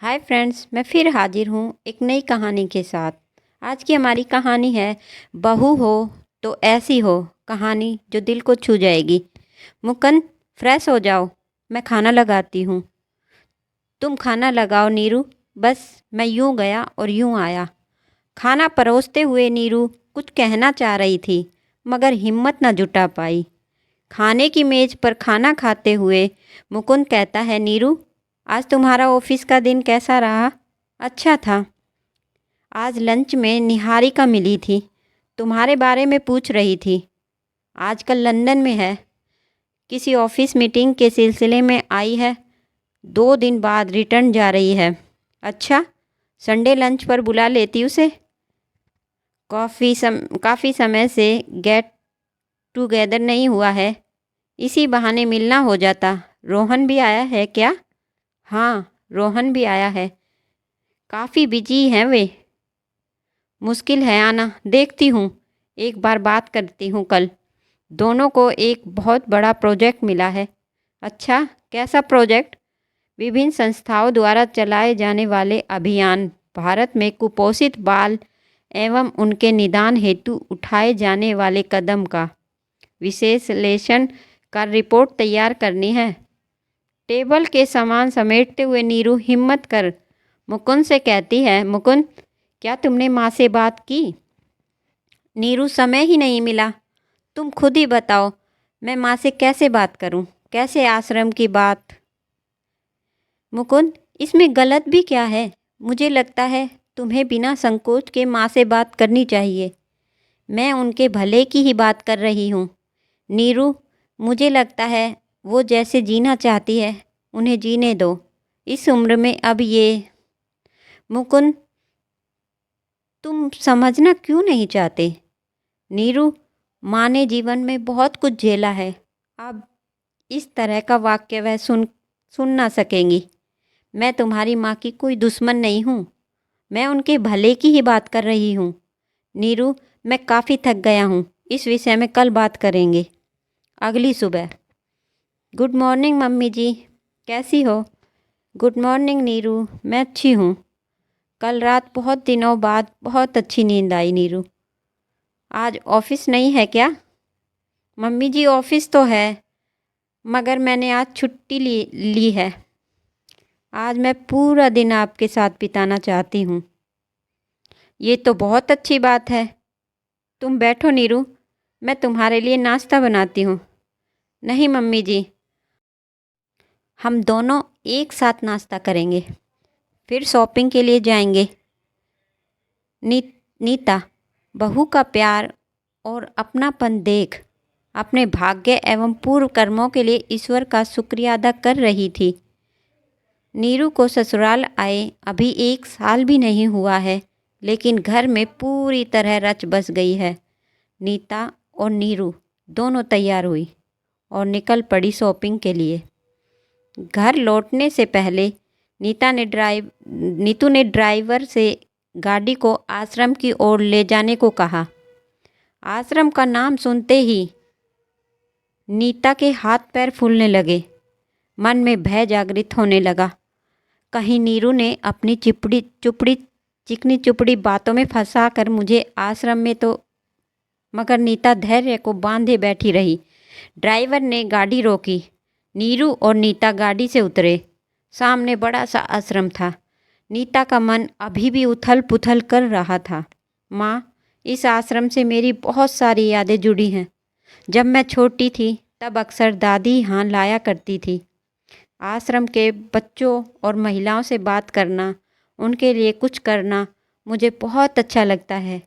Hi friends, मैं फिर हाजिर हूँ एक नई कहानी के साथ। आज की हमारी कहानी है बहू हो तो ऐसी हो, कहानी जो दिल को छू जाएगी। मुकुंद, फ्रेश हो जाओ, मैं खाना लगाती हूँ। तुम खाना लगाओ नीरू। बस मैं यूं गया और यूं आया। खाना परोसते हुए नीरू कुछ कहना चाह रही थी, मगर हिम्मत न जुटा पाई। खाने की मेज पर खाना खाते हुए मुकुंद कहता है, नीरू, आज तुम्हारा ऑफिस का दिन कैसा रहा? अच्छा था। आज लंच में निहारिका मिली थी, तुम्हारे बारे में पूछ रही थी। आजकल लंदन में है, किसी ऑफिस मीटिंग के सिलसिले में आई है। 2 दिन बाद रिटर्न जा रही है। अच्छा, संडे लंच पर बुला लेती उसे। काफ़ी समय से गेट टुगेदर नहीं हुआ है, इसी बहाने मिलना हो जाता। रोहन भी आया है क्या? हाँ, रोहन भी आया है। काफ़ी बिजी हैं वे। मुश्किल है आना, देखती हूँ। एक बार बात करती हूँ कल। दोनों को एक बहुत बड़ा प्रोजेक्ट मिला है। अच्छा, कैसा प्रोजेक्ट? विभिन्न संस्थाओं द्वारा चलाए जाने वाले अभियान, भारत में कुपोषित बाल एवं उनके निदान हेतु उठाए जाने वाले कदम का विश्लेषण कर रिपोर्ट तैयार करनी है। टेबल के सामान समेटते हुए नीरू हिम्मत कर मुकुंद से कहती है, मुकुंद, क्या तुमने माँ से बात की? नीरू, समय ही नहीं मिला। तुम खुद ही बताओ, मैं माँ से कैसे बात करूं? कैसे आश्रम की बात? मुकुंद, इसमें गलत भी क्या है? मुझे लगता है तुम्हें बिना संकोच के माँ से बात करनी चाहिए। मैं उनके भले की ही बात कर रही हूँ। नीरू, मुझे लगता है वो जैसे जीना चाहती है उन्हें जीने दो। इस उम्र में अब ये। मुकुंद, तुम समझना क्यों नहीं चाहते? नीरू, माँ ने जीवन में बहुत कुछ झेला है। अब इस तरह का वाक्य वह सुन ना सकेंगी। मैं तुम्हारी माँ की कोई दुश्मन नहीं हूँ। मैं उनके भले की ही बात कर रही हूँ। नीरू, मैं काफ़ी थक गया हूँ। इस विषय में कल बात करेंगे। अगली सुबह। गुड मॉर्निंग मम्मी जी, कैसी हो? गुड मॉर्निंग नीरू, मैं अच्छी हूँ। कल रात बहुत दिनों बाद बहुत अच्छी नींद आई नीरू। आज ऑफिस नहीं है क्या? मम्मी जी, ऑफिस तो है, मगर मैंने आज छुट्टी ली है। आज मैं पूरा दिन आपके साथ बिताना चाहती हूँ। ये तो बहुत अच्छी बात है। तुम बैठो नीरू, मैं तुम्हारे लिए नाश्ता बनाती हूँ। नहीं मम्मी जी, हम दोनों एक साथ नाश्ता करेंगे, फिर शॉपिंग के लिए जाएंगे। नीता, बहू का प्यार और अपनापन देख अपने भाग्य एवं पूर्व कर्मों के लिए ईश्वर का शुक्रिया अदा कर रही थी। नीरू को ससुराल आए अभी 1 साल भी नहीं हुआ है, लेकिन घर में पूरी तरह रच बस गई है। नीता और नीरू दोनों तैयार हुई और निकल पड़ी शॉपिंग के लिए। घर लौटने से पहले नीतू ने ड्राइवर से गाड़ी को आश्रम की ओर ले जाने को कहा। आश्रम का नाम सुनते ही नीता के हाथ पैर फूलने लगे। मन में भय जागृत होने लगा। कहीं नीरू ने अपनी चिकनी चुपड़ी बातों में फंसा कर मुझे आश्रम में तो। मगर नीता धैर्य को बांधे बैठी रही। ड्राइवर ने गाड़ी रोकी। नीरू और नीता गाड़ी से उतरे। सामने बड़ा सा आश्रम था। नीता का मन अभी भी उथल पुथल कर रहा था। माँ, इस आश्रम से मेरी बहुत सारी यादें जुड़ी हैं। जब मैं छोटी थी तब अक्सर दादी यहाँ लाया करती थी। आश्रम के बच्चों और महिलाओं से बात करना, उनके लिए कुछ करना मुझे बहुत अच्छा लगता है।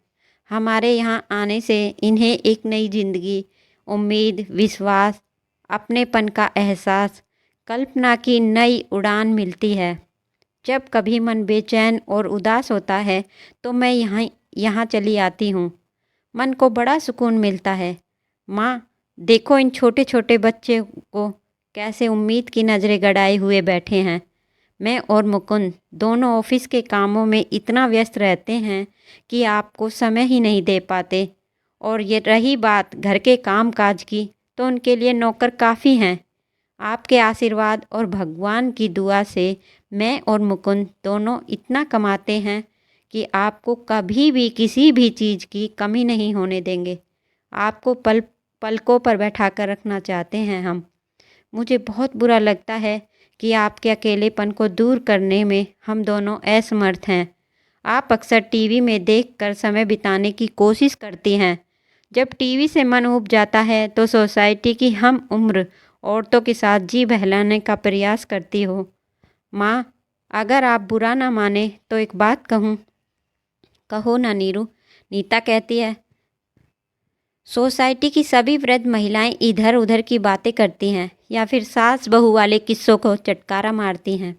हमारे यहाँ आने से इन्हें एक नई जिंदगी, उम्मीद, विश्वास, अपनेपन का एहसास, कल्पना की नई उड़ान मिलती है। जब कभी मन बेचैन और उदास होता है तो मैं यहाँ चली आती हूँ। मन को बड़ा सुकून मिलता है। माँ, देखो इन छोटे छोटे बच्चे को कैसे उम्मीद की नज़रें गड़ाए हुए बैठे हैं। मैं और मुकुंद दोनों ऑफिस के कामों में इतना व्यस्त रहते हैं कि आपको समय ही नहीं दे पाते। और ये रही बात घर के काम काज की, तो उनके लिए नौकर काफ़ी हैं। आपके आशीर्वाद और भगवान की दुआ से मैं और मुकुंद दोनों इतना कमाते हैं कि आपको कभी भी किसी भी चीज़ की कमी नहीं होने देंगे। आपको पलकों पर बैठा कर रखना चाहते हैं हम। मुझे बहुत बुरा लगता है कि आपके अकेलेपन को दूर करने में हम दोनों असमर्थ हैं। आप अक्सर टीवी में देखकर समय बिताने की कोशिश करती हैं। जब टीवी से मन ऊब जाता है तो सोसाइटी की हम उम्र औरतों के साथ जी बहलाने का प्रयास करती हो। माँ, अगर आप बुरा ना माने तो एक बात कहूँ। कहो ना नीरू, नीता कहती है। सोसाइटी की सभी वृद्ध महिलाएं इधर उधर की बातें करती हैं या फिर सास बहू वाले किस्सों को चटकारा मारती हैं।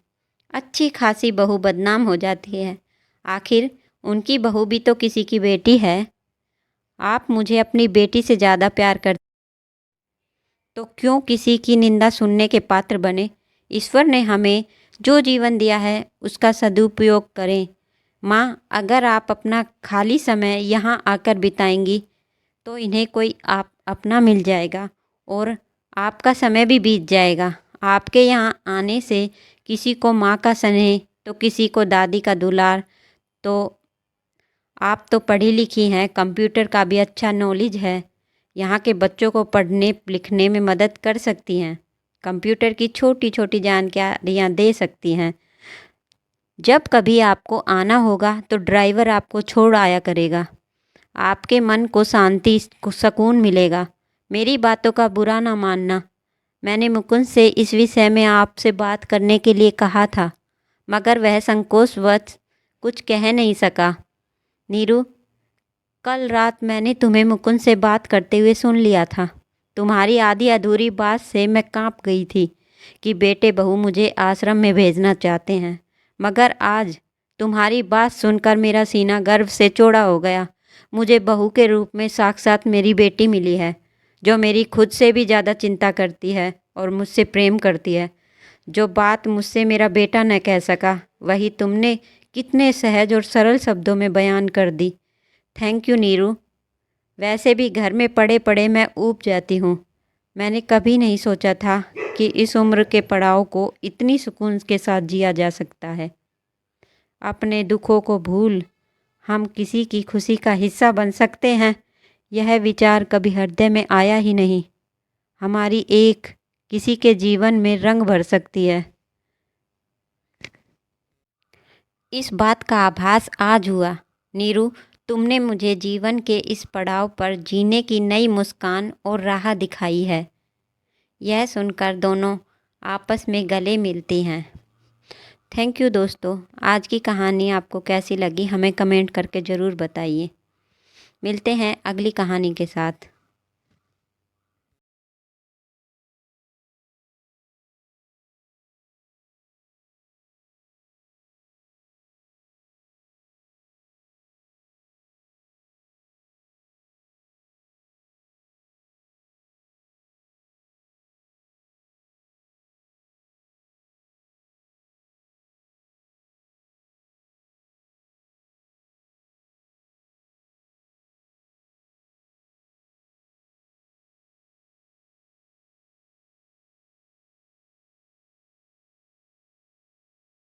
अच्छी खासी बहू बदनाम हो जाती है। आखिर उनकी बहू भी तो किसी की बेटी है। आप मुझे अपनी बेटी से ज़्यादा प्यार करते तो क्यों किसी की निंदा सुनने के पात्र बने। ईश्वर ने हमें जो जीवन दिया है उसका सदुपयोग करें। माँ, अगर आप अपना खाली समय यहाँ आकर बिताएंगी तो इन्हें कोई आप अपना मिल जाएगा और आपका समय भी बीत जाएगा। आपके यहाँ आने से किसी को माँ का स्नेह तो किसी को दादी का दुलार। तो आप तो पढ़ी लिखी हैं, कंप्यूटर का भी अच्छा नॉलेज है। यहाँ के बच्चों को पढ़ने लिखने में मदद कर सकती हैं। कंप्यूटर की छोटी छोटी जानकारियाँ दे सकती हैं। जब कभी आपको आना होगा तो ड्राइवर आपको छोड़ आया करेगा। आपके मन को शांति सुकून मिलेगा। मेरी बातों का बुरा ना मानना। मैंने मुकुंद से इस विषय में आपसे बात करने के लिए कहा था, मगर वह संकोचवश कुछ कह नहीं सका। नीरू, कल रात मैंने तुम्हें मुकुंद से बात करते हुए सुन लिया था। तुम्हारी आधी अधूरी बात से मैं कांप गई थी कि बेटे बहू मुझे आश्रम में भेजना चाहते हैं, मगर आज तुम्हारी बात सुनकर मेरा सीना गर्व से चौड़ा हो गया। मुझे बहू के रूप में साक्षात मेरी बेटी मिली है, जो मेरी खुद से भी ज़्यादा चिंता करती है और मुझसे प्रेम करती है। जो बात मुझसे मेरा बेटा न कह सका, वही तुमने कितने सहज और सरल शब्दों में बयान कर दी। Thank you Neeru. वैसे भी घर में पड़े पड़े मैं ऊब जाती हूँ। मैंने कभी नहीं सोचा था कि इस उम्र के पड़ाव को इतनी सुकून के साथ जिया जा सकता है। अपने दुखों को भूल हम किसी की खुशी का हिस्सा बन सकते हैं, यह विचार कभी हृदय में आया ही नहीं। हमारी एक किसी के जीवन में रंग भर सकती है। इस बात का आभास आज हुआ। नीरू, तुमने मुझे जीवन के इस पड़ाव पर जीने की नई मुस्कान और राह दिखाई है। यह सुनकर दोनों आपस में गले मिलती हैं। थैंक यू दोस्तों। आज की कहानी आपको कैसी लगी हमें कमेंट करके ज़रूर बताइए। मिलते हैं अगली कहानी के साथ।